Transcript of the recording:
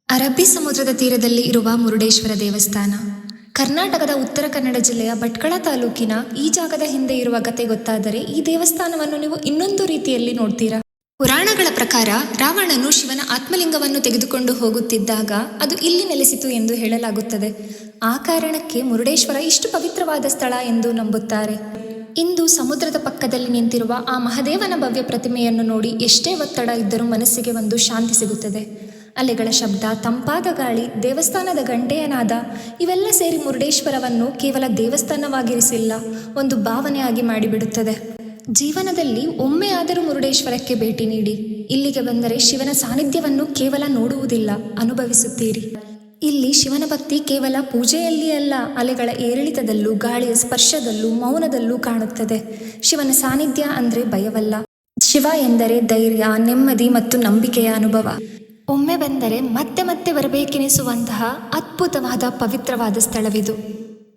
ಅರಬ್ಬಿ ಸಮುದ್ರದ ತೀರದಲ್ಲಿ ಇರುವ ಮುರುಡೇಶ್ವರ ದೇವಸ್ಥಾನ ಕರ್ನಾಟಕದ ಉತ್ತರ ಕನ್ನಡ ಜಿಲ್ಲೆಯ ಭಟ್ಕಳ ತಾಲೂಕಿನ ಈ ಜಾಗದ ಹಿಂದೆ ಇರುವ ಕತೆ ಗೊತ್ತಾದರೆ ಈ ದೇವಸ್ಥಾನವನ್ನು ನೀವು ಇನ್ನೊಂದು ರೀತಿಯಲ್ಲಿ ನೋಡ್ತೀರಾ. ಪುರಾಣಗಳ ಪ್ರಕಾರ ರಾವಣನು ಶಿವನ ಆತ್ಮಲಿಂಗವನ್ನು ತೆಗೆದುಕೊಂಡು ಹೋಗುತ್ತಿದ್ದಾಗ ಅದು ಇಲ್ಲಿ ನೆಲೆಸಿತು ಎಂದು ಹೇಳಲಾಗುತ್ತದೆ. ಆ ಕಾರಣಕ್ಕೆ ಮುರುಡೇಶ್ವರ ಇಷ್ಟು ಪವಿತ್ರವಾದ ಸ್ಥಳ ಎಂದು ನಂಬುತ್ತಾರೆ. ಇಂದು ಸಮುದ್ರದ ಪಕ್ಕದಲ್ಲಿ ನಿಂತಿರುವ ಆ ಮಹದೇವನ ಭವ್ಯ ಪ್ರತಿಮೆಯನ್ನು ನೋಡಿ ಎಷ್ಟೇ ಒತ್ತಡ ಇದ್ದರೂ ಮನಸ್ಸಿಗೆ ಒಂದು ಶಾಂತಿ ಸಿಗುತ್ತದೆ. ಅಲೆಗಳ ಶಬ್ದ, ತಂಪಾದ ಗಾಳಿ, ದೇವಸ್ಥಾನದ ಗಂಟೆಯ ನಾದ ಇವೆಲ್ಲ ಸೇರಿ ಮುರುಡೇಶ್ವರವನ್ನು ಕೇವಲ ದೇವಸ್ಥಾನವಾಗಿರಿಸಿಲ್ಲ, ಒಂದು ಭಾವನೆಯಾಗಿ ಮಾಡಿಬಿಡುತ್ತದೆ. ಜೀವನದಲ್ಲಿ ಒಮ್ಮೆ ಆದರೂ ಮುರುಡೇಶ್ವರಕ್ಕೆ ಭೇಟಿ ನೀಡಿ. ಇಲ್ಲಿಗೆ ಬಂದರೆ ಶಿವನ ಸಾನ್ನಿಧ್ಯವನ್ನು ಕೇವಲ ನೋಡುವುದಿಲ್ಲ, ಅನುಭವಿಸುತ್ತೀರಿ. ಇಲ್ಲಿ ಶಿವನ ಭಕ್ತಿ ಕೇವಲ ಪೂಜೆಯಲ್ಲಿ ಅಲ್ಲ, ಅಲೆಗಳ ಏರಿಳಿತದಲ್ಲೂ, ಗಾಳಿಯ ಸ್ಪರ್ಶದಲ್ಲೂ, ಮೌನದಲ್ಲೂ ಕಾಣುತ್ತದೆ. ಶಿವನ ಸಾನ್ನಿಧ್ಯ ಅಂದರೆ ಭಯವಲ್ಲ, ಶಿವ ಎಂದರೆ ಧೈರ್ಯ, ನೆಮ್ಮದಿ ಮತ್ತು ನಂಬಿಕೆಯ ಅನುಭವ. ಒಮ್ಮೆ ಬಂದರೆ ಮತ್ತೆ ಮತ್ತೆ ಬರಬೇಕೆನಿಸುವಂತಹ ಅದ್ಭುತವಾದ ಪವಿತ್ರವಾದ ಸ್ಥಳವಿದು.